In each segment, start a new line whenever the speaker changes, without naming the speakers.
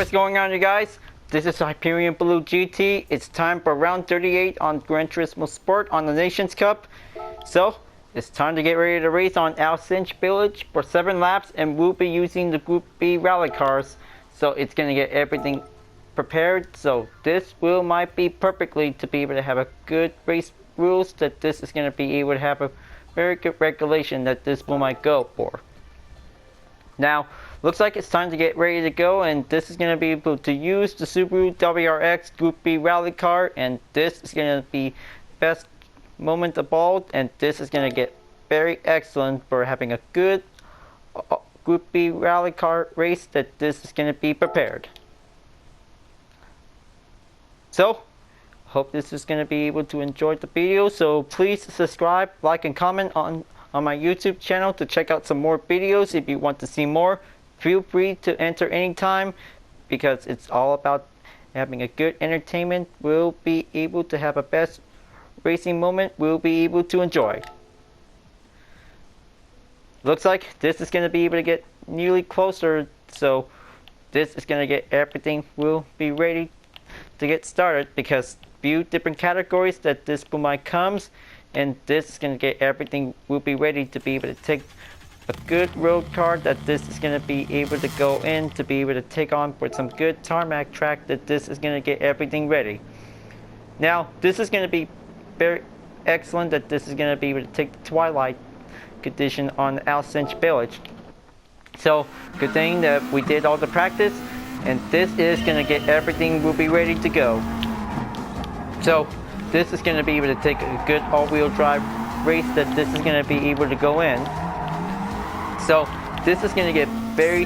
what's going on, you guys? This is Hyperion-Blue-GT. It's time for round 38 on Gran Turismo Sport on the Nations Cup. So, it's time to get ready to race on Alsace Village for 7 laps, and we'll be using the Gr.B rally cars. So, it's going to get everything prepared. So, this might be perfectly to be able to have a good race rules, that this is going to be able to have a very good regulation that this might go for. Now, looks like it's time to get ready to go, and this is going to be able to use the Subaru WRX Gr.B rally car, and this is going to be best moment of all, and this is going to get very excellent for having a good Gr.B rally car race, that this is going to be prepared. So, hope this is going to be able to enjoy the video, so please subscribe, like, and comment on my YouTube channel to check out some more videos. If you want to see more, feel free to enter anytime, because it's all about having a good entertainment. We'll be able to have a best racing moment we'll be able to enjoy. Looks like this is going to be able to get nearly closer, so this is going to get everything will be ready to get started, because few different categories that this might comes, and this is going to get everything will be ready to be able to take a good road car, that this is going to be able to go in to be able to take on for some good tarmac track, that this is going to get everything ready. Now, this is going to be very excellent, that this is going to be able to take the twilight condition on Alsace Village. So, good thing that we did all the practice, and this is going to get everything will be ready to go. So, this is going to be able to take a good all-wheel drive race, that this is going to be able to go in. So, this is going to get very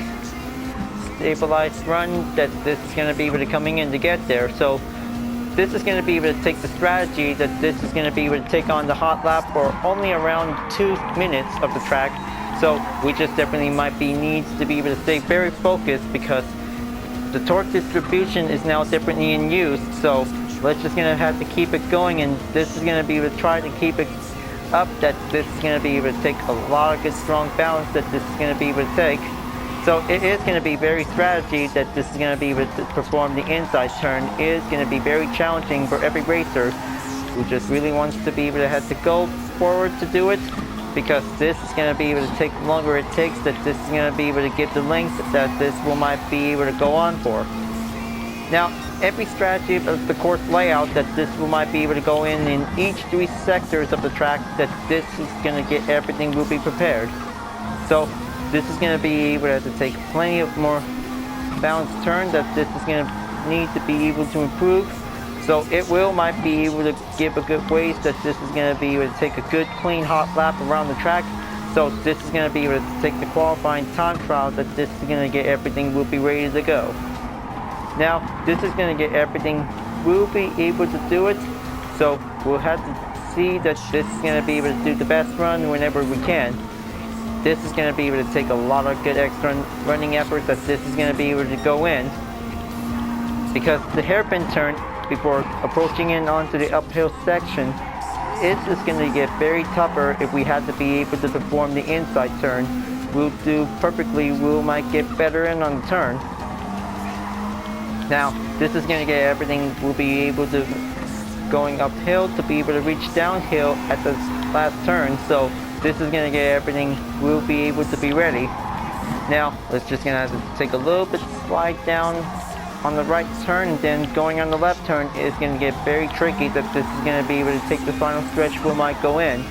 stabilized run, that this is going to be able to coming in to get there. So, this is going to be able to take the strategy, that this is going to be able to take on the hot lap for only around 2 minutes of the track. So, we just definitely might be needs to be able to stay very focused, because the torque distribution is now differently in use. So, let's just gonna have to keep it going, and this is gonna be able to try to keep it up, that this is gonna be able to take a lot of good strong balance, that this is gonna be able to take. So it is gonna be very strategy, that this is gonna be able to perform the inside turn. It is gonna be very challenging for every racer who just really wants to be able to have to go forward to do it, because this is gonna be able to take the longer it takes, that this is gonna be able to get the length that this might be able to go on for. Now, every strategy of the course layout, that this might be able to go in each 3 sectors of the track, that this is going to get everything will be prepared. So this is going to be able to have to take plenty of more balanced turn, that this is going to need to be able to improve. So it might be able to give a good ways, that this is going to be able to take a good clean hot lap around the track. So this is going to be able to take the qualifying time trial, that this is going to get everything will be ready to go. Now, this is going to get everything, we'll be able to do it, so we'll have to see that this is going to be able to do the best run whenever we can. This is going to be able to take a lot of good extra running effort, that this is going to be able to go in, because the hairpin turn before approaching in onto the uphill section is just going to get very tougher. If we had to be able to perform the inside turn, we'll do perfectly, we might get better in on the turn. Now, this is going to get everything, we'll be able to going uphill to be able to reach downhill at the last turn. So this is going to get everything, we'll be able to be ready. Now, let's just going to have to take a little bit slide down on the right turn, and then going on the left turn is going to get very tricky, that this is going to be able to take the final stretch we might go in,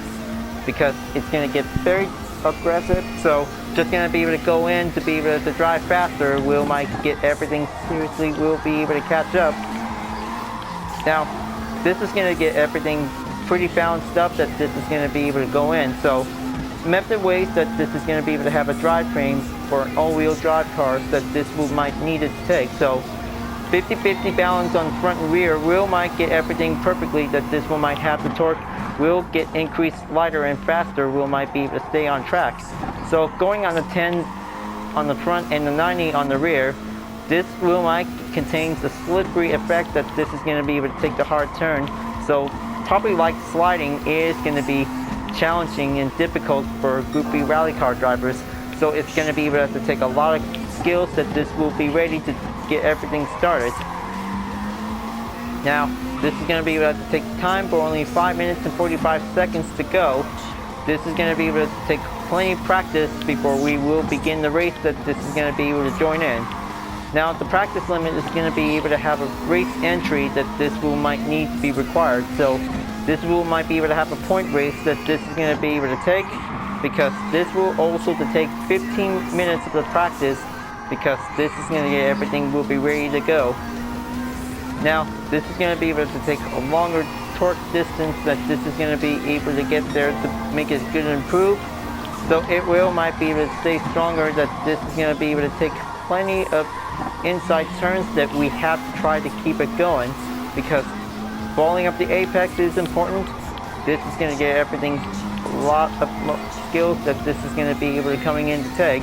because it's going to get very aggressive. So just going to be able to go in to be able to drive faster, we might get everything seriously, we'll be able to catch up. Now, this is going to get everything pretty balanced up, that this is going to be able to go in. So method ways that this is going to be able to have a drivetrain for an all-wheel drive car, that this might need it to take. So 50-50 balance on front and rear will might get everything perfectly, that this might have the torque will get increased lighter and faster, we might be able to stay on track. So going on the 10 on the front and the 90 on the rear, this might contains the slippery effect, that this is going to be able to take the hard turn. So probably like sliding is going to be challenging and difficult for Gr.B rally car drivers. So it's going to be able to have to take a lot of skills that this will be ready to get everything started. Now, this is going to be able to take time for only 5 minutes and 45 seconds to go. This is going to be able to take plenty of practice before we will begin the race that this is going to be able to join in. Now, the practice limit is going to be able to have a race entry that this will might need to be required. So this will might be able to have a point race that this is going to be able to take, because this will also to take 15 minutes of the practice, because this is going to get everything will be ready to go. Now, this is going to be able to take a longer torque distance that this is going to be able to get there to make it good and improve. So it will might be able to stay stronger, that this is going to be able to take plenty of inside turns that we have to try to keep it going, because falling up the apex is important. This is going to get everything a lot of skills that this is going to be able to coming in to take.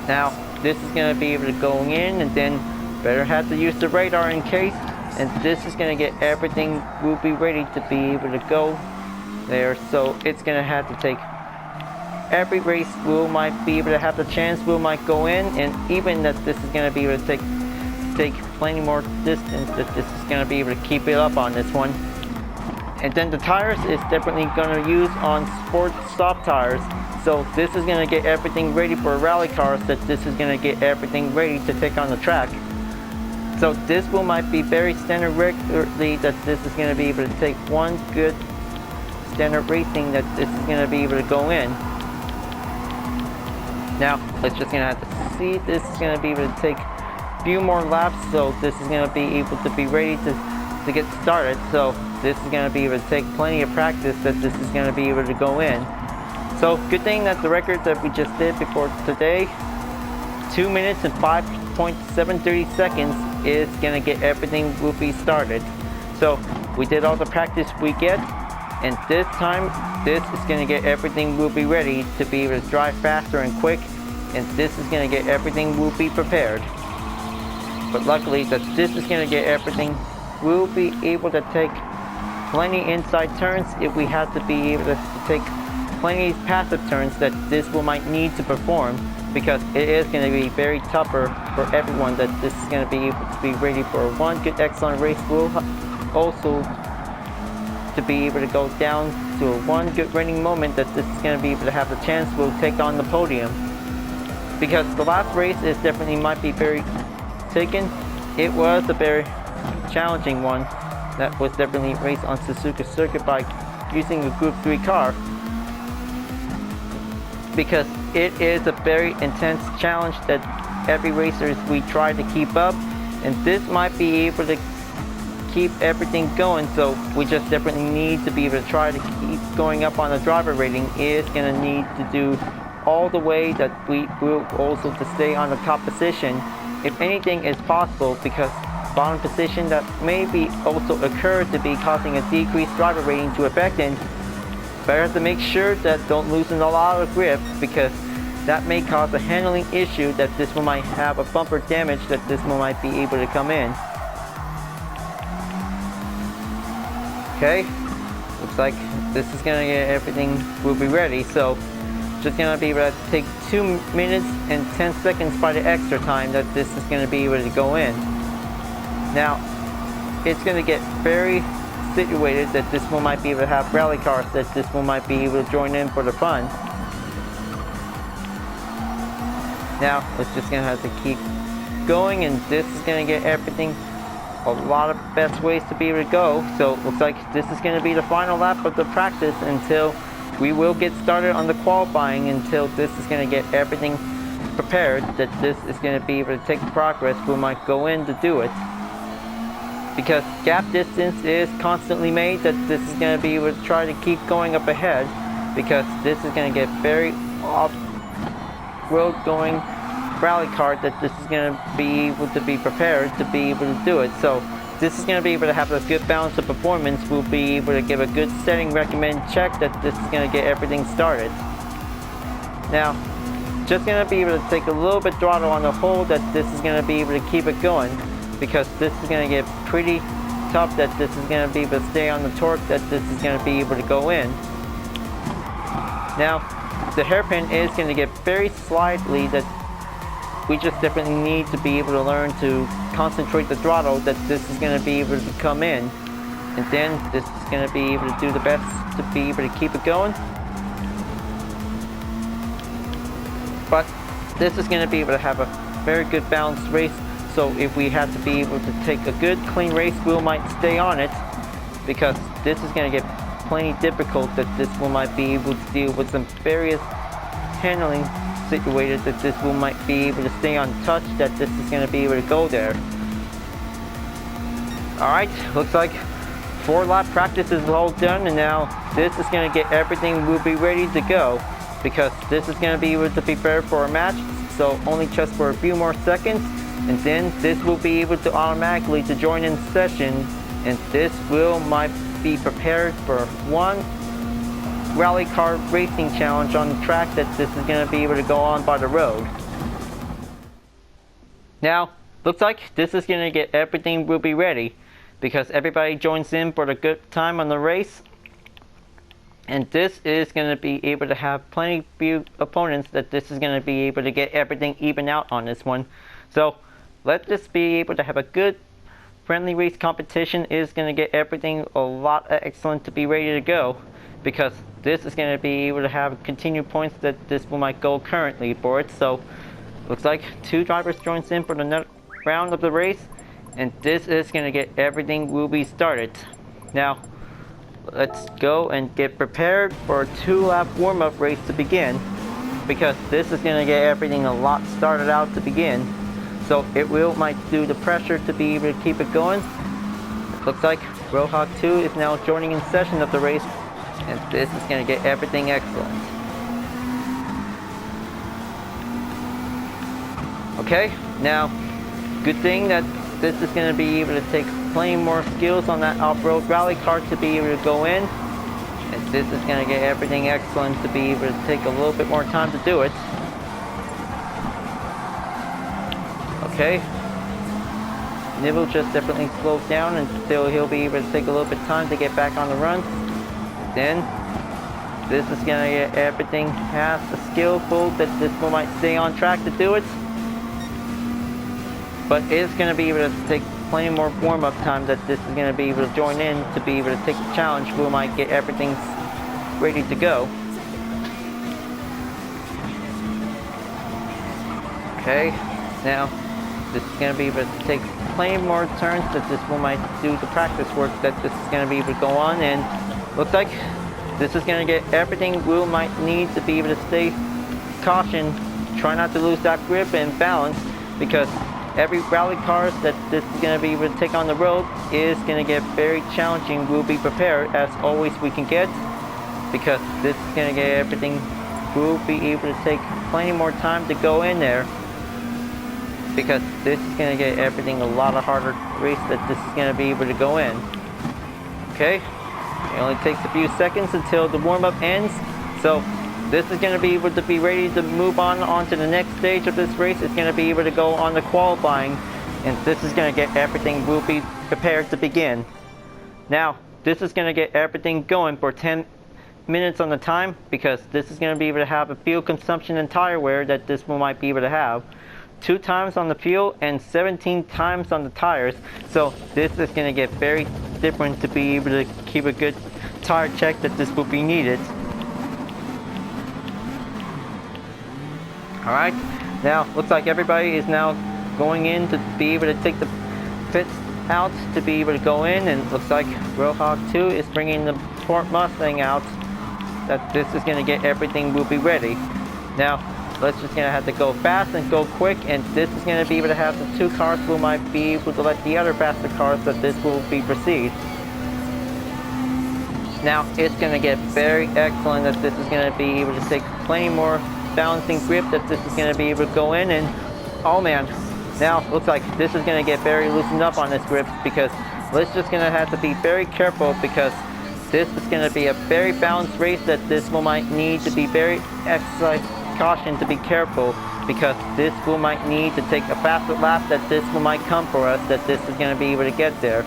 Now, this is going to be able to go in, and then better have to use the radar in case, and this is going to get everything will be ready to be able to go there. So it's going to have to take every race will might be able to have the chance will might go in, and even that this is going to be able to take plenty more distance, that this is going to be able to keep it up on this one. And then the tires is definitely going to use on sport soft tires. So this is going to get everything ready for rally cars, that this is going to get everything ready to take on the track. So this will might be very standard regularly, that this is going to be able to take one good standard racing that this is going to be able to go in. Now, let's just going to have to see, this is going to be able to take a few more laps, so this is going to be able to be ready to get started. So this is going to be able to take plenty of practice, that this is going to be able to go in. So good thing that the record that we just did before today, 2 minutes and 5.730 seconds, is going to get everything will be started. So we did all the practice we get, and this time this is going to get everything will be ready to be able to drive faster and quick, and this is going to get everything will be prepared. But luckily that this is going to get everything will be able to take plenty inside turns if we have to be able to take plenty passive turns that this will might need to perform, because it is going to be very tougher for everyone, that this is going to be able to be ready for one good excellent race will also to be able to go down to a one good running moment, that this is going to be able to have the chance will take on the podium. Because the last race is definitely might be very taken. It was a very challenging one that was definitely raced on Suzuka circuit by using a Group 3 car, because it is a very intense challenge that every racers we try to keep up, and this might be able to keep everything going. So we just definitely need to be able to try to keep going up on the driver rating. Is going to need to do all the way that we will also to stay on the top position if anything is possible, because bottom position that may be also occur to be causing a decreased driver rating to affect it. Better to make sure that don't loosen a lot of grip, because that may cause a handling issue, that this one might have a bumper damage, that this one might be able to come in. Okay, looks like this is gonna get everything will be ready. So just gonna be able to take 2 minutes and 10 seconds by the extra time that this is gonna be able to go in. Now it's gonna get very situated that this one might be able to have rally cars, that this one might be able to join in for the fun. Now it's just gonna have to keep going, and this is gonna get everything a lot of best ways to be able to go. So it looks like this is going to be the final lap of the practice until we will get started on the qualifying, until this is going to get everything prepared, that this is going to be able to take progress. We might go in to do it, because gap distance is constantly made, that this is going to be able to try to keep going up ahead, because this is going to get very off-road going rally car, that this is going to be able to be prepared to be able to do it. So this is going to be able to have a good balance of performance. We'll be able to give a good setting recommend check, that this is going to get everything started. Now just going to be able to take a little bit throttle on the whole, that this is going to be able to keep it going, because this is going to get pretty tough, that this is going to be able to stay on the torque, that this is going to be able to go in. Now the hairpin is going to get very slightly, that we just definitely need to be able to learn to concentrate the throttle, that this is going to be able to come in, and then this is going to be able to do the best to be able to keep it going. But this is going to be able to have a very good balanced race, so if we had to be able to take a good clean race wheel might stay on it, because this is going to get plenty difficult, that this wheel might be able to deal with some various handling situated, that this wheel might be able to stay on touch, that this is going to be able to go there. Alright, looks like 4 lap practice is all done, and now this is going to get everything will be ready to go, because this is going to be able to prepare for a match, so only just for a few more seconds, and then this will be able to automatically to join in session, and this wheel might be prepared for one rally car racing challenge on the track, that this is going to be able to go on by the road. Now, looks like this is going to get everything will be ready, because everybody joins in for the good time on the race, and this is going to be able to have plenty few opponents, that this is going to be able to get everything even out on this one. So let this be able to have a good friendly race competition, is going to get everything a lot excellent to be ready to go, because this is going to be able to have continued points that this one might go currently for it. So looks like 2 drivers joins in for the next round of the race, and this is going to get everything will be started. Now let's go and get prepared for a 2-lap warm-up race to begin, because this is going to get everything a lot started out to begin. So it might do the pressure to be able to keep it going. Looks like Rohawk 2 is now joining in session of the race, and this is going to get everything excellent. Okay, now good thing that this is going to be able to take plenty more skills on that off-road rally car to be able to go in, and this is going to get everything excellent to be able to take a little bit more time to do it. Okay, Nibble just definitely slowed down until he'll be able to take a little bit of time to get back on the run. Then this is going to get everything has the skillful, that this one might stay on track to do it, but it's going to be able to take plenty more warm-up time, that this is going to be able to join in to be able to take the challenge. We might get everything ready to go. Okay, now this is going to be able to take plenty more turns, that this one might do the practice work, that this is going to be able to go on, and looks like this is going to get everything we might need to be able to stay caution, try not to lose that grip and balance, because every rally cars that this is going to be able to take on the road is going to get very challenging. We'll be prepared as always we can get, because this is going to get everything, we'll be able to take plenty more time to go in there, because this is going to get everything a lot of harder race, that this is going to be able to go in. Okay, it only takes a few seconds until the warm-up ends, so this is going to be able to be ready to move on to the next stage of this race. It's going to be able to go on the qualifying, and this is going to get everything will be prepared to begin. Now this is going to get everything going for 10 minutes on the time, because this is going to be able to have a fuel consumption and tire wear that this one might be able to have. 2 times on the fuel and 17 times on the tires, so this is going to get very different to be able to keep a good tire check, that this will be needed. Alright, now looks like everybody is now going in to be able to take the pits out to be able to go in, and looks like Rohawk 2 is bringing the Ford Mustang out, that this is going to get everything will be ready. Now let's just going to have to go fast and go quick, and this is going to be able to have the 2 cars who might be able to let the other faster cars, that this will be proceed. Now it's going to get very excellent, that this is going to be able to take plenty more balancing grip, that this is going to be able to go in, and oh man, now looks like this is going to get very loosened up on this grip, because let's just going to have to be very careful, because this is going to be a very balanced race, that this one might need to be very exercise caution to be careful, because this one might need to take a faster lap, that this one might come for us, that this is going to be able to get there.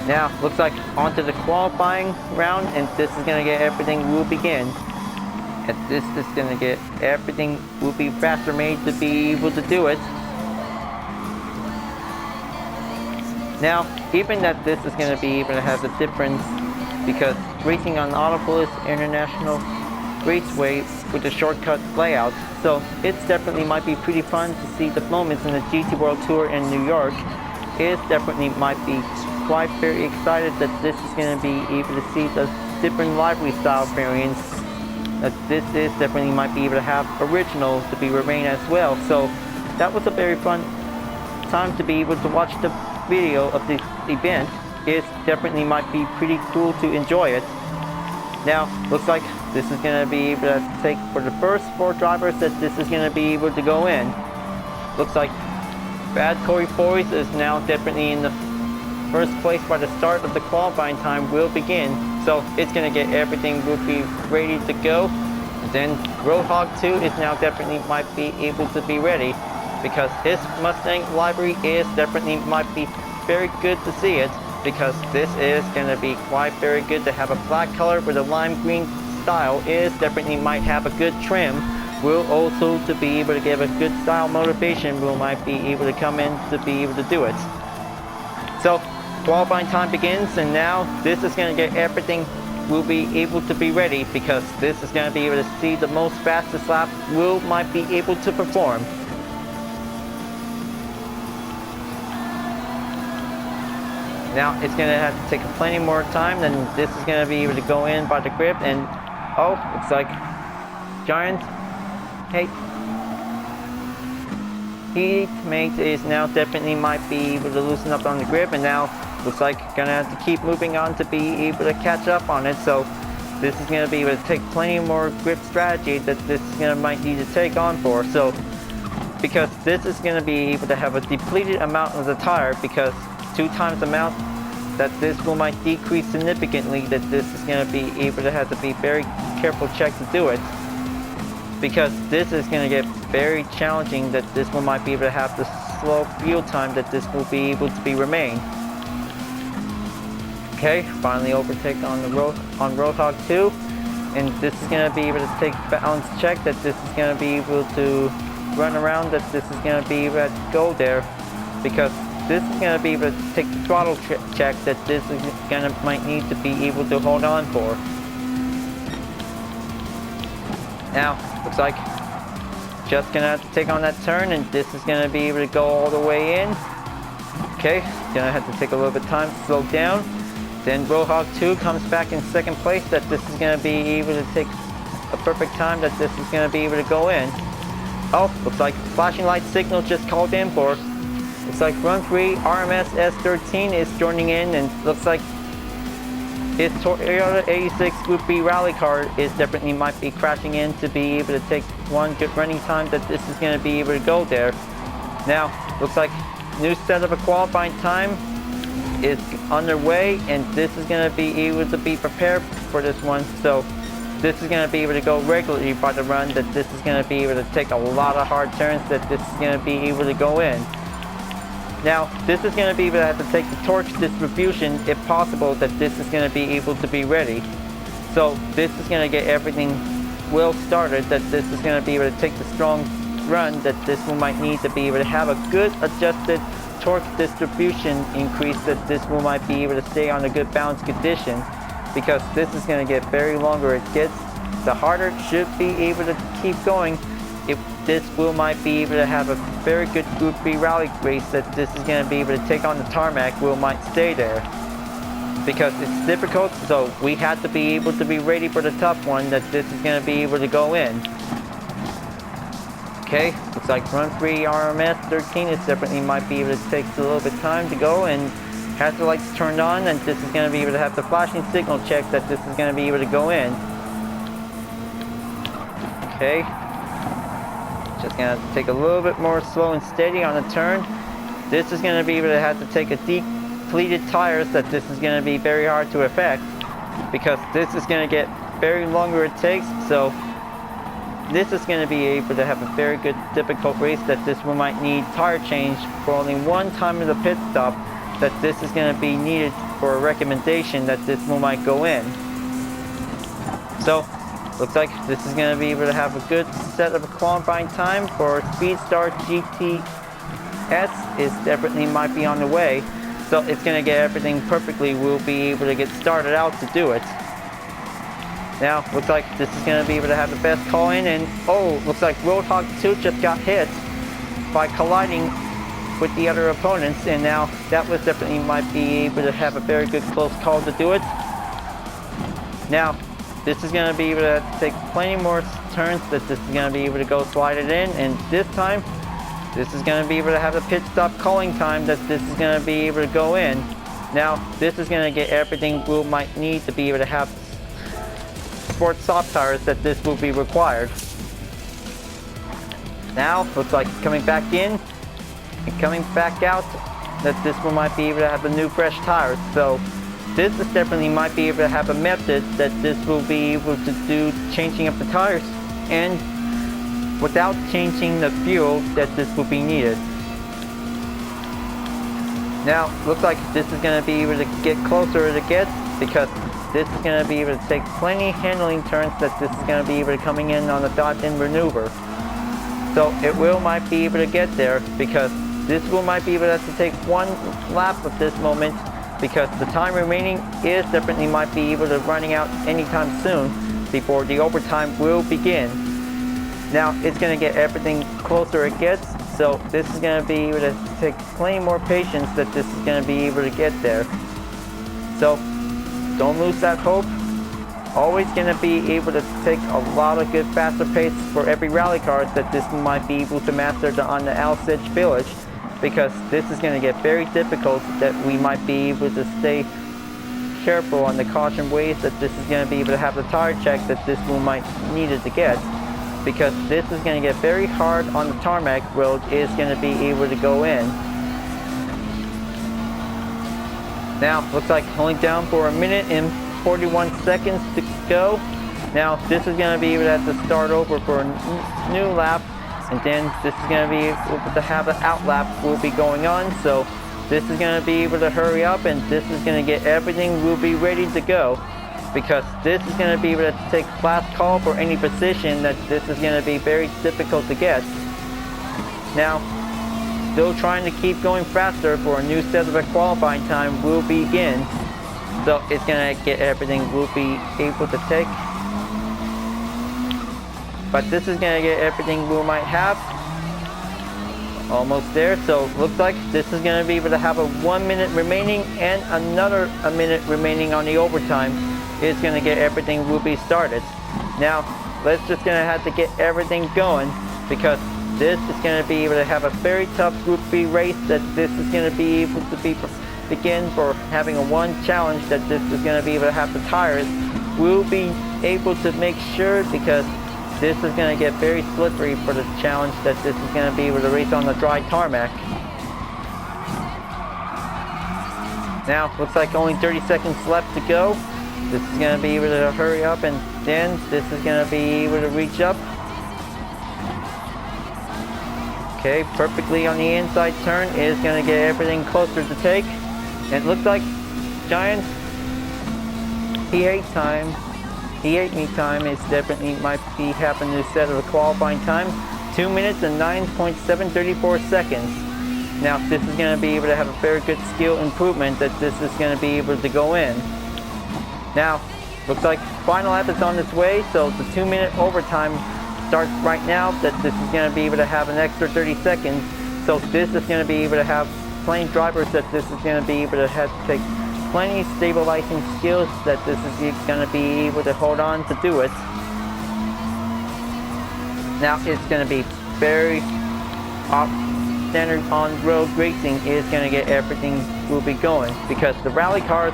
Now, looks like onto the qualifying round, and this is going to get everything will begin. And this is going to get everything will be faster made to be able to do it. Now, even that this is going to be able to have a difference because racing on Autopolis International Raceway with a shortcut layout, so it definitely might be pretty fun to see the moments in the GT World Tour in New York. It definitely might be quite very excited that this is going to be able to see the different livery style variants. That this is definitely might be able to have originals to be remain as well. So that was a very fun time to be able to watch the video of this event. It definitely might be pretty cool to enjoy it. Now, looks like this is going to be able to take for the first 4 drivers that this is going to be able to go in. Looks like Bad Corey Boys is now definitely in the first place by the start of the qualifying time will begin. So it's going to get everything will be ready to go. And then Roadhog 2 is now definitely might be able to be ready because his Mustang livery is definitely might be very good to see it, because this is going to be quite very good to have a black color with a lime green style. Is definitely might have a good trim. Will also to be able to give a good style motivation will might be able to come in to be able to do it. So qualifying time begins, and now this is going to get everything will be able to be ready because this is going to be able to see the most fastest lap will might be able to perform. Now it's going to have to take plenty more time, and this is going to be able to go in by the grip, and oh, looks like Giant Heatmate is now definitely might be able to loosen up on the grip, and now looks like gonna have to keep moving on to be able to catch up on it. So this is gonna be able to take plenty more grip strategy that this is gonna might need to take on for. So because this is gonna be able to have a depleted amount of the tire, because 2 times the amount that this will might decrease significantly, that this is going to be able to have to be very careful check to do it, because this is going to get very challenging that this will might be able to have the slow fuel time that this will be able to be remain. Okay, finally overtake on the Roadhog 2, and this is going to be able to take balance check that this is going to be able to run around, that this is going to be able to go there, because this is going to be able to take the throttle check that this is going to might need to be able to hold on for. Now, looks like just going to have to take on that turn, and this is going to be able to go all the way in. Okay, going to have to take a little bit of time to slow down. Then Roadhog 2 comes back in 2nd place, that this is going to be able to take a perfect time that this is going to be able to go in. Oh, looks like flashing light signal just called in for. Looks like Run 3 RMS S13 is joining in, and looks like his Toyota 86 Gr.B rally car is definitely might be crashing in to be able to take one good running time that this is going to be able to go there. Now, looks like new set of a qualifying time is underway, and this is going to be able to be prepared for this one. So this is going to be able to go regularly by the run, that this is going to be able to take a lot of hard turns, that this is going to be able to go in. Now, this is going to be able to have to take the torque distribution, if possible, that this is going to be able to be ready. So this is going to get everything well started, that this is going to be able to take the strong run, that this one might need to be able to have a good adjusted torque distribution increase, that this one might be able to stay on a good balanced condition, because this is going to get very longer it gets, the harder it should be able to keep going. If this will might be able to have a very good Gr.B rally race, that this is going to be able to take on the tarmac, will might stay there, because it's difficult. So we have to be able to be ready for the tough one, that this is going to be able to go in. Okay, looks like Run 3 RMS 13 is definitely might be able to take a little bit of time to go, and hazard lights turned on, and this is going to be able to have the flashing signal check that this is going to be able to go in. Okay. Just going to have to take a little bit more slow and steady on the turn. This is going to be able to have to take a depleted tires, that this is going to be very hard to affect, because this is going to get very longer it takes. So this is going to be able to have a very good difficult race, that this one might need tire change for only one time in the pit stop, that this is going to be needed for a recommendation that this will might go in. So looks like this is going to be able to have a good set of a qualifying time for Speedstar GTS is definitely might be on the way. So it's going to get everything perfectly. We'll be able to get started out to do it. Now, looks like this is going to be able to have the best call in, and oh, looks like Roadhog 2 just got hit by colliding with the other opponents, and now that was definitely might be able to have a very good close call to do it. Now, this is going to be able to take plenty more turns that this is going to be able to go slide it in, and this time, this is going to be able to have a pit stop calling time that this is going to be able to go in. Now, this is going to get everything we might need to be able to have sport soft tires that this will be required. Now, looks like coming back in and coming back out that this one might be able to have the new fresh tires. So this is definitely might be able to have a method that this will be able to do changing up the tires and without changing the fuel that this will be needed. Now, looks like this is going to be able to get closer as it gets because this is going to be able to take plenty handling turns that this is going to be able to coming in on the dot-in maneuver. So it will might be able to get there because this will might be able to have to take one lap of this moment because the time remaining is definitely might be able to running out anytime soon before the overtime will begin. Now it's going to get everything closer it gets, so this is going to be able to take plenty more patience that this is going to be able to get there. So don't lose that hope. Always going to be able to take a lot of good faster pace for every rally car that this might be able to master on the Alsace village, because this is going to get very difficult that we might be able to stay careful on the caution ways that this is going to be able to have the tire check that this will might needed to get, because this is going to get very hard on the tarmac road is going to be able to go in. Now, looks like only down for 1 minute and 41 seconds to go. Now, this is going to be able to have to start over for a new lap, and then this is going to be able to have an out lap will be going on. So, this is going to be able to hurry up, and this is going to get everything will be ready to go, because this is going to be able to take last call for any position that this is going to be very difficult to get. Now, still trying to keep going faster for a new set of a qualifying time will begin. So it's going to get everything we'll be able to take. But this is going to get everything we might have. Almost there. So looks like this is going to be able to have a 1 minute remaining and another 1 minute remaining on the overtime. It's going to get everything will be started. Now, let's just going to have to get everything going, because this is going to be able to have a very tough Group B race that this is going to be able to begin for having a one challenge that this is going to be able to have the tires. We'll be able to make sure, because this is going to get very slippery for the challenge that this is going to be able to race on the dry tarmac. Now, looks like only 30 seconds left to go. This is going to be able to hurry up, and then this is going to be able to reach up. Okay, perfectly on the inside turn is going to get everything closer to take. And it looks like Giant P8 time, P8 meet time is definitely might be having to set of a qualifying time. 2 minutes and 9.734 seconds. Now this is going to be able to have a very good skill improvement that this is going to be able to go in. Now, looks like final lap is on its way, so the 2 minute overtime starts right now that this is going to be able to have an extra 30 seconds. So this is going to be able to have plenty drivers that this is going to be able to have to take plenty stabilizing skills that this is going to be able to hold on to do it. Now it's going to be very standard on-road racing is going to get everything will be going, because the rally cars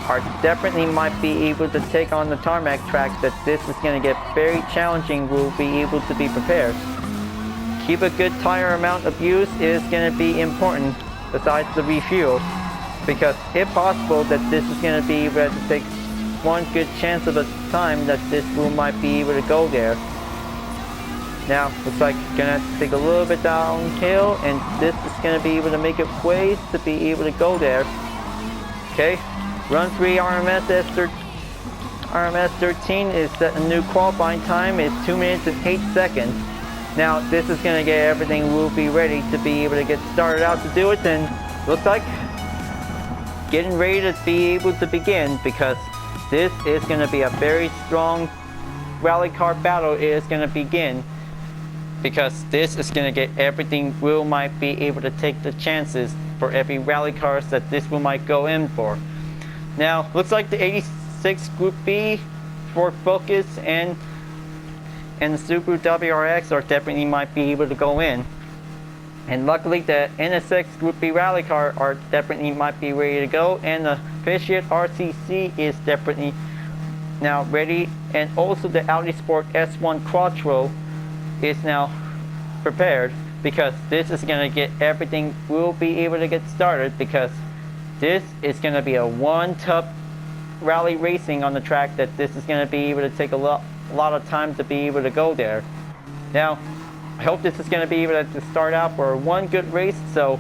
are definitely might be able to take on the tarmac track that this is going to get very challenging will be able to be prepared. Keep a good tire amount of use is going to be important besides the refuel, because if possible that this is going to be able to take one good chance of a time that this will might be able to go there. Now, looks like gonna have to take a little bit downhill, and this is gonna be able to make it ways to be able to go there. Okay, run 3 RMS 13 is set a new qualifying time. It's 2 minutes and 8 seconds. Now, this is gonna get everything will be ready to be able to get started out to do it, and looks like getting ready to be able to begin, because this is gonna be a very strong rally car battle. It is gonna begin, because this is going to get everything Will might be able to take the chances for every rally cars that this Will might go in for. Now, looks like the 86 Group B, Ford Focus, and the Subaru WRX are definitely might be able to go in. And luckily the NSX Group B rally car are definitely might be ready to go, and the Fiat RCC is definitely now ready, and also the Audi Sport S1 Quattro is now prepared, because this is going to get everything will be able to get started, because this is going to be a one-top rally racing on the track that this is going to be able to take a lot of time to be able to go there. Now, I hope this is going to be able to start out for one good race, so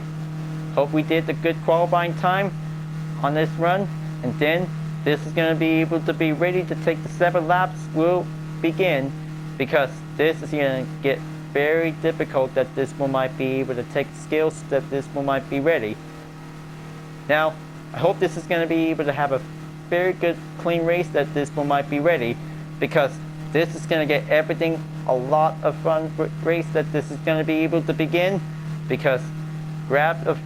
hope we did the good qualifying time on this run, and then this is going to be able to be ready to take the 7 laps will begin, because this is going to get very difficult that this one might be able to take skills that this one might be ready. Now, I hope this is going to be able to have a very good clean race that this one might be ready, because this is going to get everything a lot of fun race that this is going to be able to begin, because grab of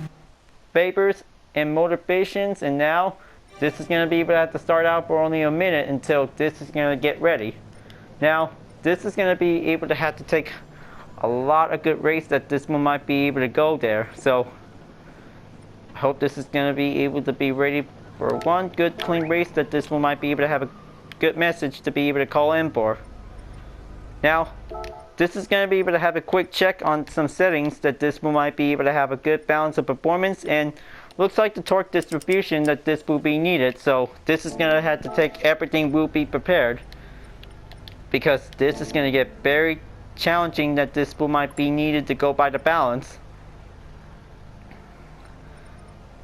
favors and motivations, and now this is going to be able to have to start out for only a minute until this is going to get ready. Now, this is going to be able to have to take a lot of good race that this one might be able to go there. So I hope this is going to be able to be ready for one good clean race that this one might be able to have a good message to be able to call in for. Now, this is going to be able to have a quick check on some settings that this one might be able to have a good balance of performance, and looks like the torque distribution that this will be needed. So this is going to have to take everything will be prepared, because this is going to get very challenging that this will might be needed to go by the balance.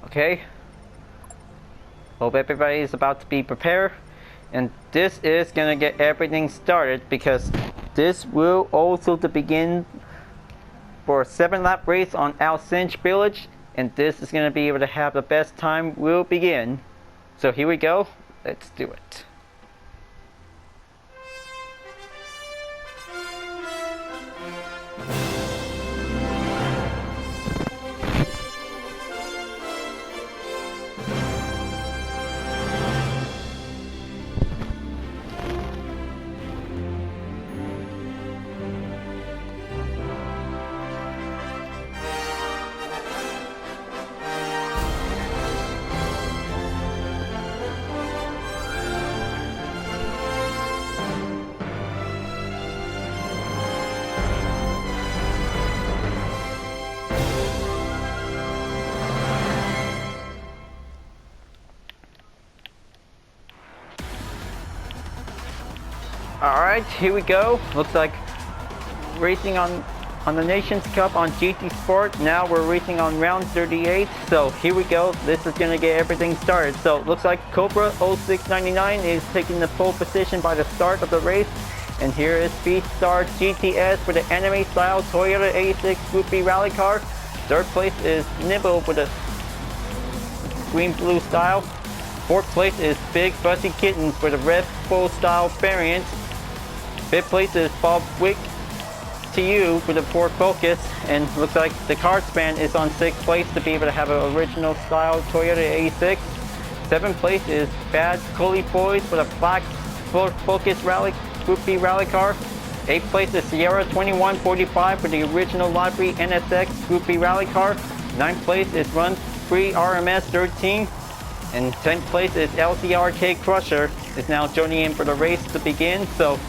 Okay, hope everybody is about to be prepared, and this is going to get everything started, because this will also to begin for a 7-lap race on Alsace Village, and this is going to be able to have the best time will begin. So here we go, let's do it. Alright, here we go. Looks like racing on the Nations Cup on GT Sport. Now we're racing on round 38. So here we go. This is going to get everything started. So it looks like Cobra 0699 is taking the pole position by the start of the race. And here is Speedstar GTS for the anime style Toyota 86 Group B rally car. Third place is Nibble with a green-blue style. Fourth place is Big Fuzzy Kittens for the Red Bull style variant. Fifth place is Bob Wick to you for the Ford Focus, and looks like the car span is on 6th place to be able to have an original style Toyota 86. 7th place is Bad Cully Boys for the Black Ford Focus Rally Group B rally car. 8th place is Sierra 2145 for the original livery NSX Group B rally car. 9th place is Run 3 RMS 13. And 10th place is LCRK Crusher is now joining in for the race to begin. So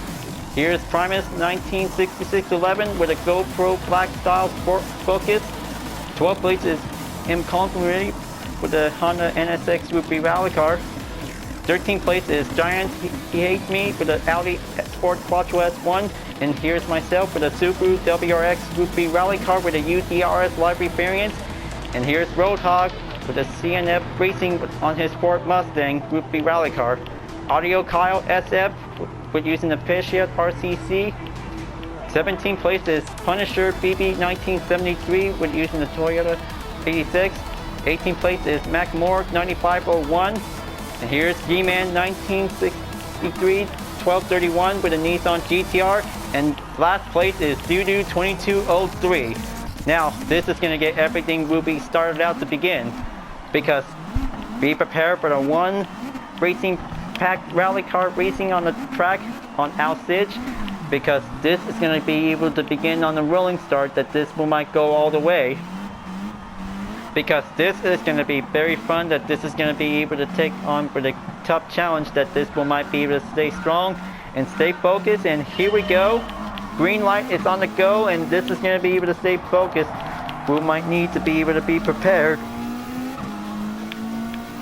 here's Primus 196611 with a GoPro Black Style Sport Focus. 12th place is Incongruity with the Honda NSX Group B rally car. 13th place is Giant, he hates me, with the Audi Sport Quattro S1. And here's myself with a Subaru WRX Group B rally car with a UDRS livery variant. And here's Roadhog with a CNF Racing on his Ford Mustang Group B rally car. Audio Kyle SF with using the Fiat RCC. 17th place is Punisher BB 1973 with using the Toyota 86. 18th place is Mac Moore 9501. And here's G-Man 1963 1231 with a Nissan GTR. And last place is Doodoo 2203. Now, this is going to get everything Ruby started out to begin. Because be prepared for the one racing packed rally car racing on the track on Alsace. Because this is going to be able to begin on the rolling start that this one might go all the way. Because this is going to be very fun, that this is going to be able to take on for the tough challenge that this one might be able to stay strong and stay focused. And here we go. Green light is on the go, and this is going to be able to stay focused. We might need to be able to be prepared.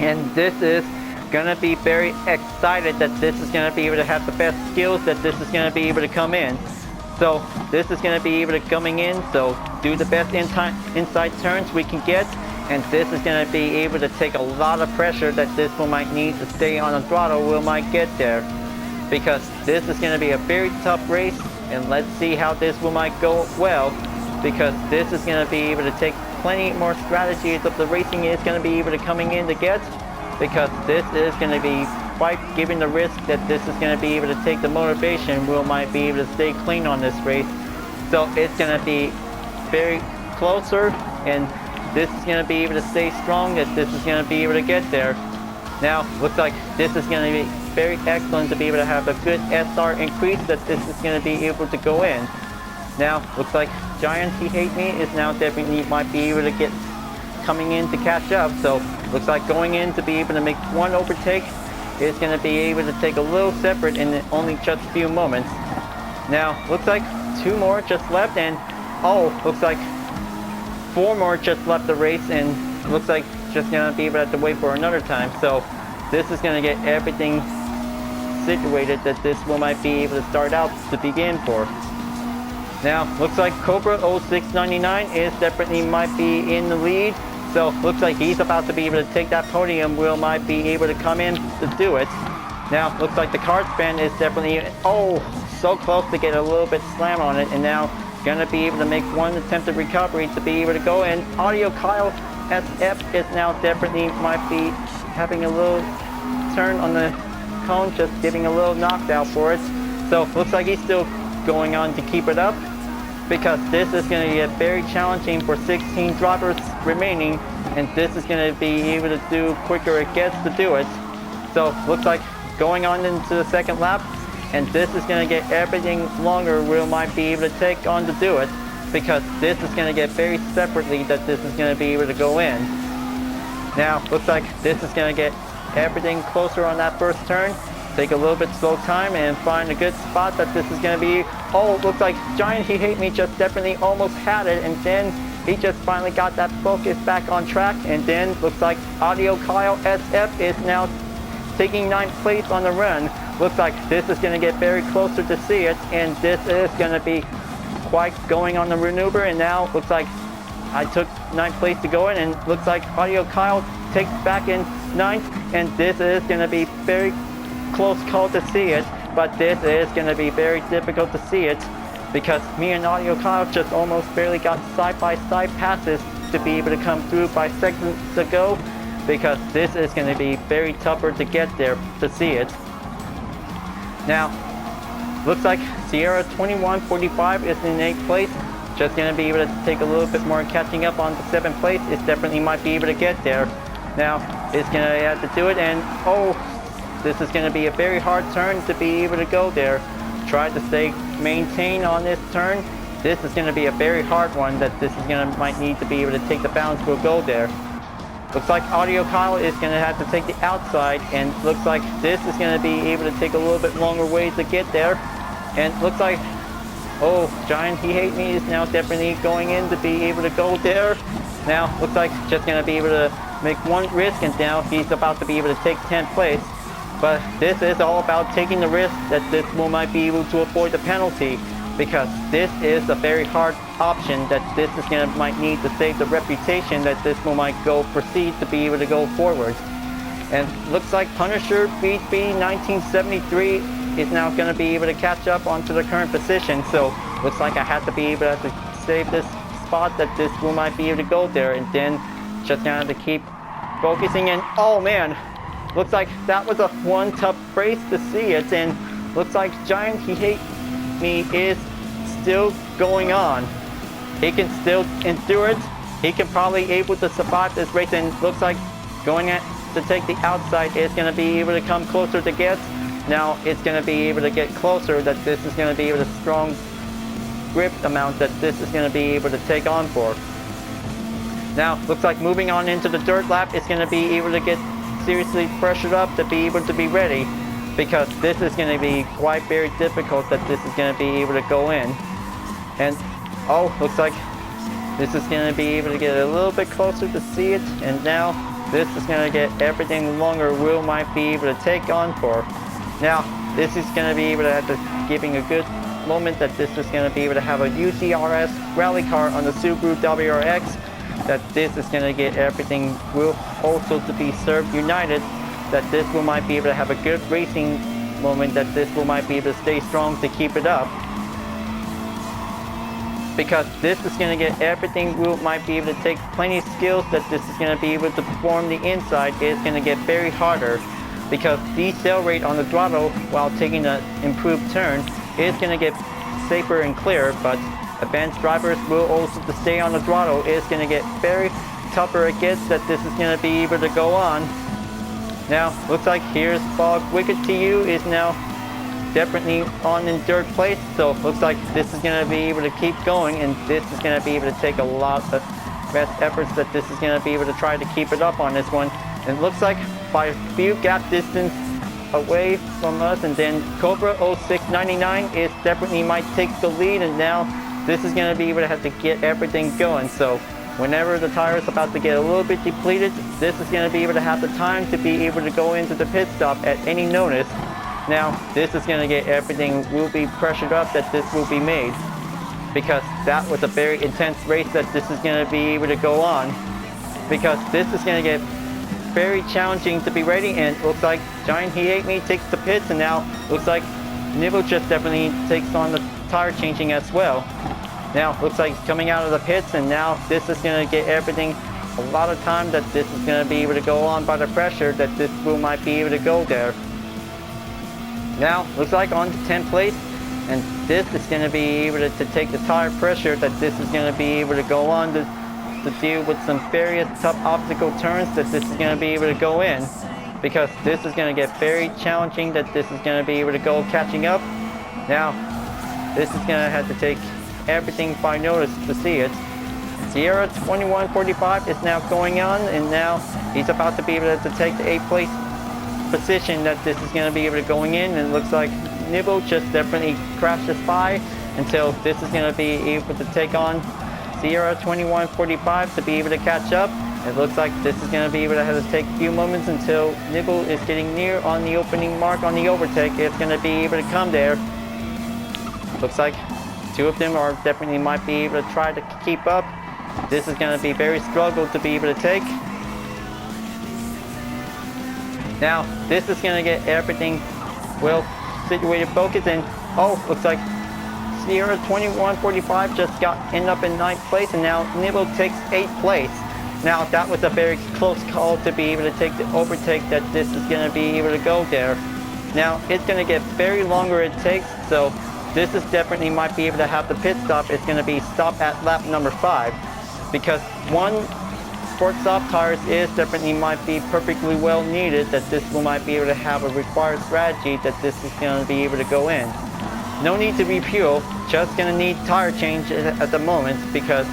And this is going to be very excited that this is going to be able to have the best skills, that this is going to be able to come in. So this is going to be able to coming in, so do the best inside turns we can get. And this is going to be able to take a lot of pressure that this one might need to stay on the throttle. We might get there. Because this is going to be a very tough race. And let's see how this one might go well. Because this is going to be able to take plenty more strategies of the racing is going to be able to coming in to get. Because this is going to be quite giving the risk that this is going to be able to take the motivation. We might be able to stay clean on this race. So it's going to be very closer, and this is going to be able to stay strong, that this is going to be able to get there. Now, looks like this is going to be very excellent to be able to have a good SR increase, that this is going to be able to go in. Now, looks like Giant, he hate me, is now definitely might be able to get coming in to catch up. So, looks like going in to be able to make one overtake is going to be able to take a little separate in only just a few moments. Now, looks like two more just left, and looks like four more just left the race, and looks like just going to be able to have to wait for another time. So this is going to get everything situated that this one might be able to start out to begin for. Now, looks like Cobra 0699 is definitely might be in the lead. So looks like he's about to be able to take that podium. Will might be able to come in to do it. Now, looks like the card span is definitely, so close to get a little bit slam on it. And now gonna be able to make one attempted recovery to be able to go in. Audio Kyle SF is now definitely might be having a little turn on the cone, just getting a little knocked out for it. So looks like he's still going on to keep it up, because this is going to get very challenging for 16 drivers remaining, and this is going to be able to do quicker it gets to do it. So looks like going on into the second lap, and this is going to get everything longer. We might be able to take on to do it, because this is going to get very separately that this is going to be able to go in. Now looks like this is going to get everything closer on that first turn. Take a little bit slow time and find a good spot that this is going to be. Looks like Giant, he hate me, just definitely almost had it, and then he just finally got that focus back on track. And then looks like Audio Kyle SF is now taking 9th place on the run. Looks like this is going to get very closer to see it, and this is going to be quite going on the maneuver. And now looks like I took 9th place to go in, and looks like Audio Kyle takes back in 9th, and this is going to be very close call to see it, but this is going to be very difficult to see it, because me and Audio Kyle just almost barely got side-by-side passes to be able to come through by seconds ago, because this is going to be very tougher to get there to see it. Now, looks like Sierra 2145 is in 8th place, just going to be able to take a little bit more catching up on the 7th place. It definitely might be able to get there. Now, it's going to have to do it, and this is going to be a very hard turn to be able to go there. Try to maintain on this turn. This is going to be a very hard one that this is going to might need to be able to take the balance. Will go there. Looks like Audio Kyle is going to have to take the outside, and looks like this is going to be able to take a little bit longer way to get there. And looks like, Giant, he hate me, is now definitely going in to be able to go there. Now looks like just going to be able to make one risk, and now he's about to be able to take 10th place. But this is all about taking the risk that this will might be able to avoid the penalty, because this is a very hard option that this is gonna might need to save the reputation that this will might go proceed to be able to go forward. And looks like Punisher Gr.B 1973 is now gonna be able to catch up onto the current position. So looks like I have to be able to save this spot that this will might be able to go there, and then just gonna have to keep focusing in. Oh man, looks like that was a one tough race to see it, and looks like Giant He Hate Me is still going on. He can still endure it. He can probably able to survive this race, and looks like going at to take the outside is going to be able to come closer to get. Now it's going to be able to get closer, that this is going to be able to strong grip amount that this is going to be able to take on for. Now looks like moving on into the dirt lap is going to be able to get seriously pressured up to be able to be ready, because this is going to be quite very difficult that this is going to be able to go in. And oh, looks like this is going to be able to get a little bit closer to see it, and now this is going to get everything longer Will might be able to take on for. Now this is going to be able to have to giving a good moment that this is going to be able to have a UCRS rally car on the Subaru WRX, that this is going to get everything will also to be served united, that this will might be able to have a good racing moment, that this will might be able to stay strong to keep it up, because this is going to get everything will might be able to take plenty of skills that this is going to be able to perform. The inside is going to get very harder, because decelerate on the throttle while taking an improved turn is going to get safer and clearer, but advanced drivers will also to stay on the throttle is going to get very tougher it gets, that this is going to be able to go on. Now looks like here's Fog Wicked TU is now definitely on in third place, so looks like this is going to be able to keep going, and this is going to be able to take a lot of best efforts that this is going to be able to try to keep it up on this one. And it looks like by a few gap distance away from us, and then Cobra 0699 is definitely might take the lead, and now this is going to be able to have to get everything going. So whenever the tire is about to get a little bit depleted, this is going to be able to have the time to be able to go into the pit stop at any notice. Now this is going to get everything will be pressured up, that this will be made, because that was a very intense race that this is going to be able to go on, because this is going to get very challenging to be ready. And it looks like Giant He Hate Me takes the pits, and now looks like Nibble just definitely takes on the tire changing as well. Now looks like he's coming out of the pits, and now this is going to get everything a lot of time that this is going to be able to go on by the pressure that this will might be able to go there. Now looks like on to 10th place, and this is going to be able to take the tire pressure, that this is going to be able to go on to deal with some various tough obstacle turns that this is going to be able to go in, because this is going to get very challenging that this is going to be able to go catching up. Now this is going to have to take everything by notice to see it. Sierra 2145 is now going on, and now he's about to be able to take the 8th place position that this is going to be able to going in, and it looks like Nibble just definitely crashes by until this is going to be able to take on Sierra 2145 to be able to catch up. It looks like this is going to be able to have to take a few moments until Nibble is getting near on the opening mark on the overtake. It's going to be able to come there. Looks like two of them are definitely might be able to try to keep up. This is going to be very struggle to be able to take. Now this is going to get everything well situated, focus, and oh, looks like Sierra 2145 just end up in 9th place, and now Nibble takes 8th place. Now that was a very close call to be able to take the overtake that this is going to be able to go there. Now it's going to get very longer it takes, so this is definitely might be able to have the pit stop. It's going to be stopped at lap number 5, because one sport soft tires is definitely might be perfectly well needed, that this will might be able to have a required strategy that this is going to be able to go in. No need to refuel, just going to need tire change at the moment, because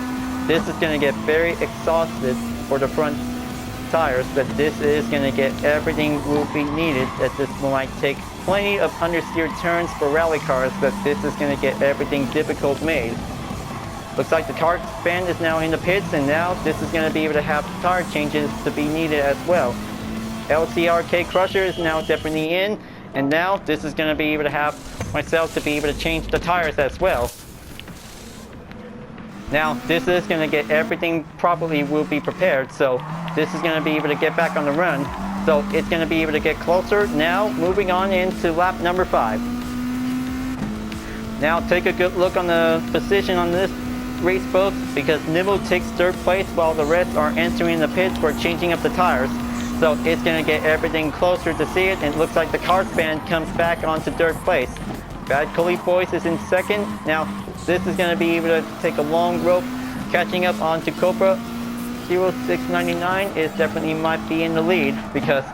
this is going to get very exhausted for the front tires, that this is going to get everything will be needed, that this might take plenty of understeer turns for rally cars, that this is going to get everything difficult made. Looks like the car fan is now in the pits, and now this is going to be able to have tire changes to be needed as well. LCRK Crusher is now definitely in, and now this is going to be able to have myself to be able to change the tires as well. Now this is going to get everything properly will be prepared, so this is going to be able to get back on the run. So it's going to be able to get closer. Now moving on into lap number 5. Now take a good look on the position on this race, folks, because Nibble takes 3rd place while the rest are entering the pits for changing up the tires. So it's going to get everything closer to see it, and it looks like the car span comes back onto 3rd place. Bad Khalif Boys is in 2nd. Now this is going to be able to take a long rope, catching up onto Cobra 0699 is definitely might be in the lead, because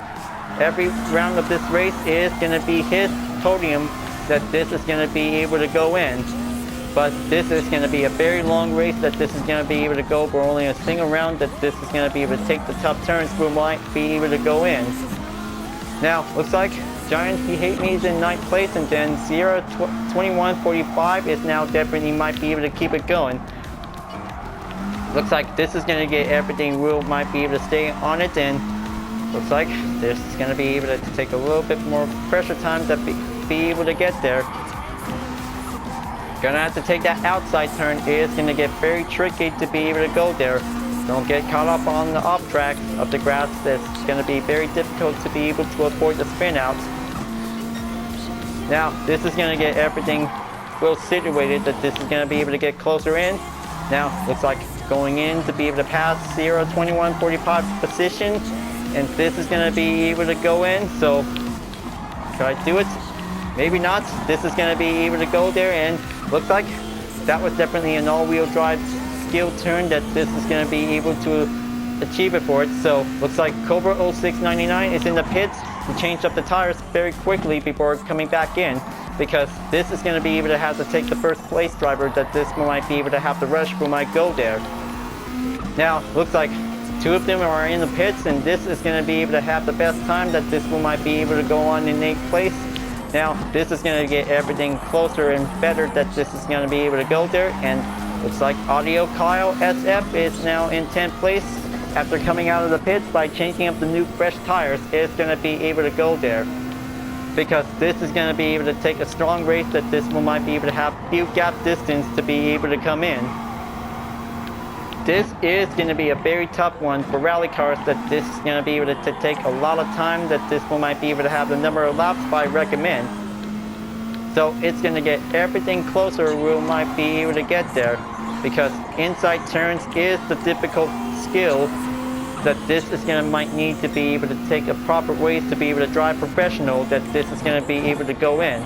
every round of this race is going to be his podium that this is going to be able to go in. But this is going to be a very long race that this is going to be able to go for only a single round, that this is going to be able to take the tough turns, we might be able to go in. Now looks like Giant He Hate Me is in 9th place, and then Sierra 2145 is now definitely might be able to keep it going. Looks like this is going to get everything, Will might be able to stay on it, and looks like this is going to be able to take a little bit more pressure time to be able to get there. Gonna have to take that outside turn. It's gonna get very tricky to be able to go there. Don't get caught up on the off tracks of the grass. That's gonna be very difficult to be able to avoid the spin out. Now this is gonna get everything well situated that this is gonna be able to get closer in. Now looks like going in to be able to pass 02145 position, and this is gonna be able to go in. So try to do it. Maybe not. This is going to be able to go there, and looks like that was definitely an all-wheel drive skill turn that this is going to be able to achieve it for it. So looks like Cobra 0699 is in the pits to change up the tires very quickly before coming back in, because this is going to be able to have to take the 1st place driver that this might be able to have to rush who might go there. Now looks like 2 of them are in the pits, and this is going to be able to have the best time that this one might be able to go on in 8th place. Now this is going to get everything closer and better that this is going to be able to go there, and looks like Audio Kyle SF is now in 10th place after coming out of the pits by changing up the new fresh tires. It's going to be able to go there, because this is going to be able to take a strong race that this one might be able to have few gap distance to be able to come in. This is going to be a very tough one for rally cars, that this is going to be able to take a lot of time, that this one might be able to have the number of laps I recommend. So it's going to get everything closer, we might be able to get there, because inside turns is the difficult skill that this is going to might need to be able to take a proper ways to be able to drive professional, that this is going to be able to go in,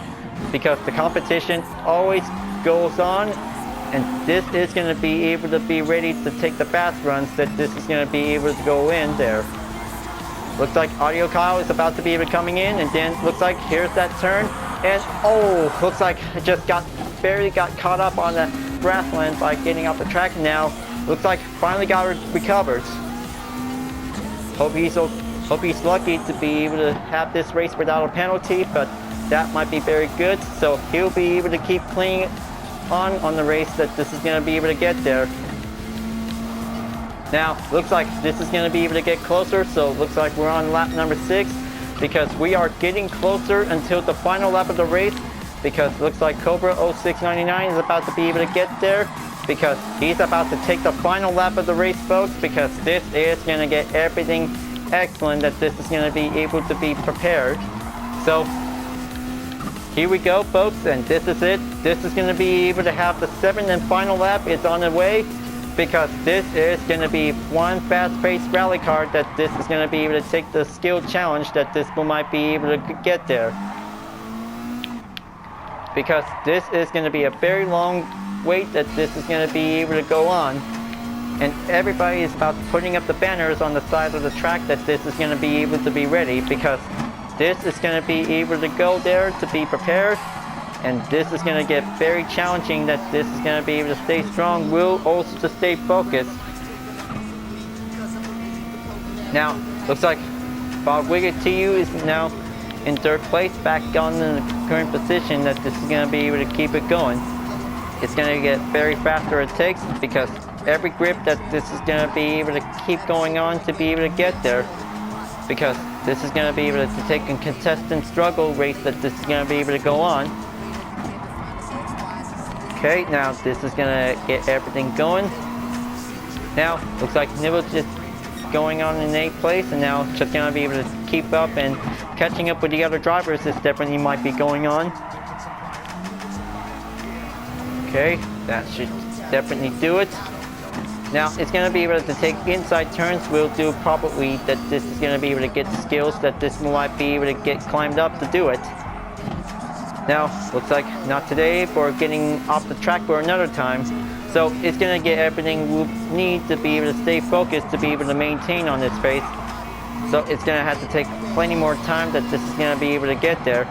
because the competition always goes on. And this is going to be able to be ready to take the fast runs, that this is going to be able to go in there. Looks like Audio Kyle is about to be able to coming in, and then looks like here's that turn, and oh, looks like it just barely got caught up on the grassland by getting off the track. Now looks like finally got recovered. Hope he's lucky to be able to have this race without a penalty, but that might be very good. So he'll be able to keep clinging on the race, that this is going to be able to get there. Now looks like this is going to be able to get closer, so it looks like we're on lap number 6, because we are getting closer until the final lap of the race, because it looks like Cobra 0699 is about to be able to get there, because he's about to take the final lap of the race, folks, because this is going to get everything excellent, that this is going to be able to be prepared. So here we go, folks, and this is it. This is going to be able to have the 7th and final lap. It's on the way, because this is going to be one fast-paced rally car that this is going to be able to take the skill challenge that this one might be able to get there. Because this is going to be a very long wait that this is going to be able to go on. And everybody is about putting up the banners on the side of the track that this is going to be able to be ready, because this is going to be able to go there to be prepared, and this is going to get very challenging, that this is going to be able to stay strong, will also to stay focused. Now, looks like Bob Wiggett TU is now in 3rd place, back on the current position, that this is going to be able to keep it going. It's going to get very faster it takes, because every grip that this is going to be able to keep going on to be able to get there, because this is going to be able to take a contestant struggle race that this is going to be able to go on. Okay, now this is going to get everything going. Now, looks like Nibble's just going on in 8th place, and now just going to be able to keep up and catching up with the other drivers. This definitely might be going on. Okay, that should definitely do it. Now, it's going to be able to take inside turns. We'll do probably that this is going to be able to get the skills that this might be able to get climbed up to do it. Now, looks like not today, for getting off the track for another time. So it's going to get everything we'll need to be able to stay focused, to be able to maintain on this race. So it's going to have to take plenty more time that this is going to be able to get there.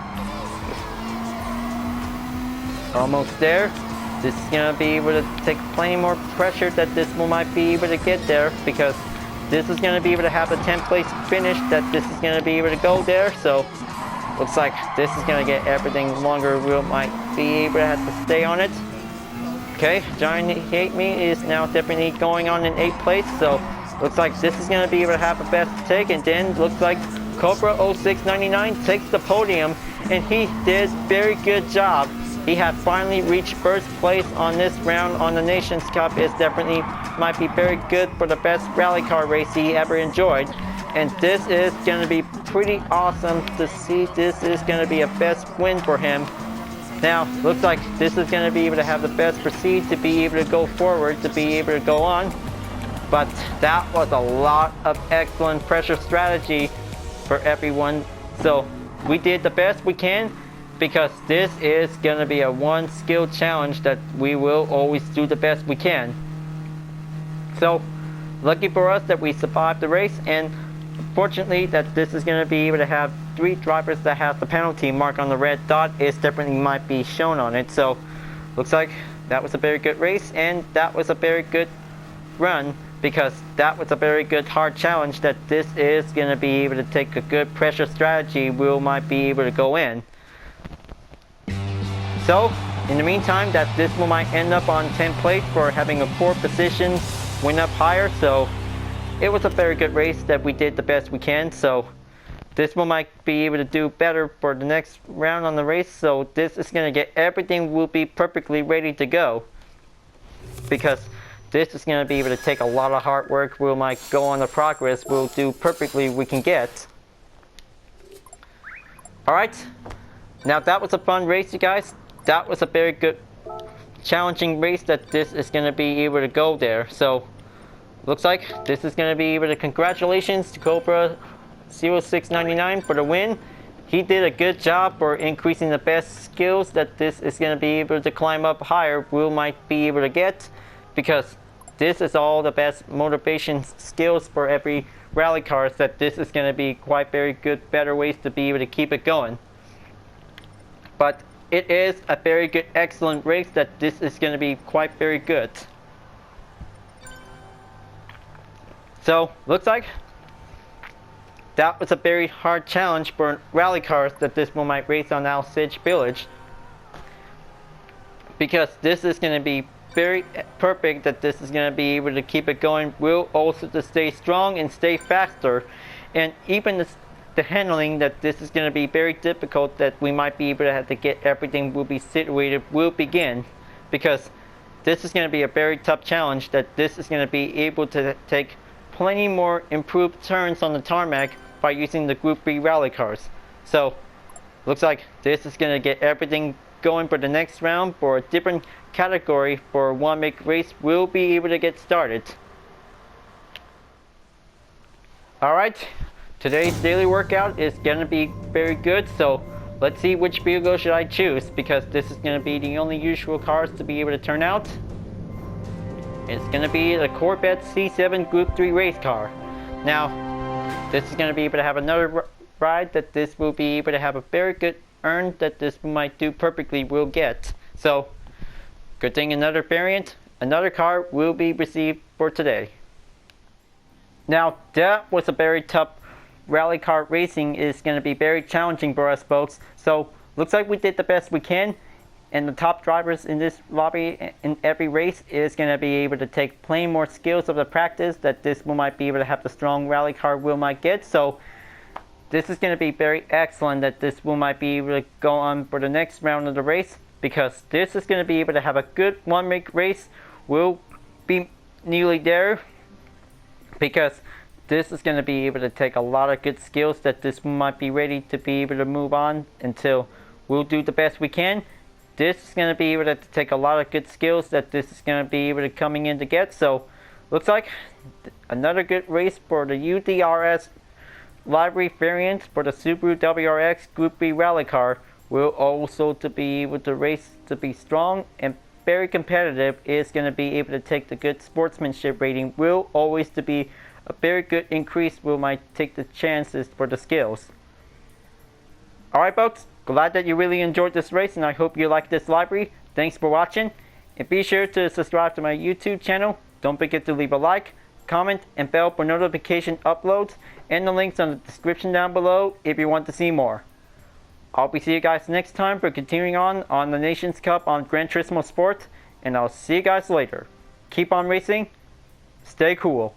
Almost there. This is going to be able to take plenty more pressure that this one might be able to get there, because this is going to be able to have a 10th place finish, that this is going to be able to go there. So looks like this is going to get everything longer. We might be able to have to stay on it. Okay, Giant Hate Me is now definitely going on in 8th place. So looks like this is going to be able to have a best take, and then looks like Gr.B takes the podium, and he did very good job. He had finally reached first place on this round on the Nations Cup. It definitely might be very good for the best rally car race he ever enjoyed. And this is going to be pretty awesome to see. This is going to be a best win for him. Now, looks like this is going to be able to have the best proceed to be able to go forward, to be able to go on. But that was a lot of excellent pressure strategy for everyone. So we did the best we can, because this is going to be a one skill challenge that we will always do the best we can. So lucky for us that we survived the race, and fortunately that this is going to be able to have 3 drivers that have the penalty mark on the red dot. It definitely might be shown on it. So looks like that was a very good race, and that was a very good run, because that was a very good hard challenge that this is going to be able to take a good pressure strategy. We might be able to go in. So, in the meantime, that this one might end up on 10th place for having a 4th position, win up higher. So, it was a very good race that we did the best we can. So, this one might be able to do better for the next round on the race. So, this is going to get everything will be perfectly ready to go, because this is going to be able to take a lot of hard work. We might go on the progress. We'll do perfectly we can get. Alright, now that was a fun race, you guys. That was a very good challenging race that this is going to be able to go there. So looks like this is going to be able to congratulations to Gr.B for the win. He did a good job for increasing the best skills that this is going to be able to climb up higher. We might be able to get, because this is all the best motivation skills for every rally cars, that this is going to be quite very good, better ways to be able to keep it going. But it is a very good, excellent race that this is going to be quite very good. So, looks like that was a very hard challenge for rally cars that this one might race on Alsace Village. Because this is going to be very perfect, that this is going to be able to keep it going. Will also to stay strong and stay faster. And even the handling, that this is going to be very difficult, that we might be able to have to get everything will be situated, will begin, because this is going to be a very tough challenge, that this is going to be able to take plenty more improved turns on the tarmac by using the Gr.B rally cars. So looks like this is going to get everything going for the next round for a different category for one make race. Will be able to get started. Alright, today's daily workout is going to be very good, so let's see which vehicle should I choose, because this is going to be the only usual cars to be able to turn out. It's going to be the Corvette C7 Group 3 race car. Now, this is going to be able to have another ride, that this will be able to have a very good earn, that this might do perfectly will get. So, good thing another variant, another car will be received for today. Now, that was a very tough rally car racing. Is going to be very challenging for us folks. So, looks like we did the best we can. And the top drivers in this lobby in every race is going to be able to take plenty more skills of the practice, that this will might be able to have the strong rally car will might get. So this is going to be very excellent that this will might be able to go on for the next round of the race, because this is going to be able to have a good 1 week race. Will be nearly there, because this is going to be able to take a lot of good skills that this might be ready to be able to move on until we'll do the best we can. This is going to be able to take a lot of good skills that this is going to be able to coming in to get. So looks like another good race for the UDRS library variant for the Subaru WRX Group B rally car. Will also to be able to race to be strong and very competitive, is going to be able to take the good sportsmanship rating. Will always to be a very good increase. Will might take the chances for the skills. Alright folks, glad that you really enjoyed this race, and I hope you like this library. Thanks for watching, and be sure to subscribe to my YouTube channel. Don't forget to leave a like, comment, and bell for notification uploads, and the links on the description down below if you want to see more. I'll be see you guys next time for continuing on the Nations Cup on Gran Turismo Sport, and I'll see you guys later. Keep on racing, stay cool.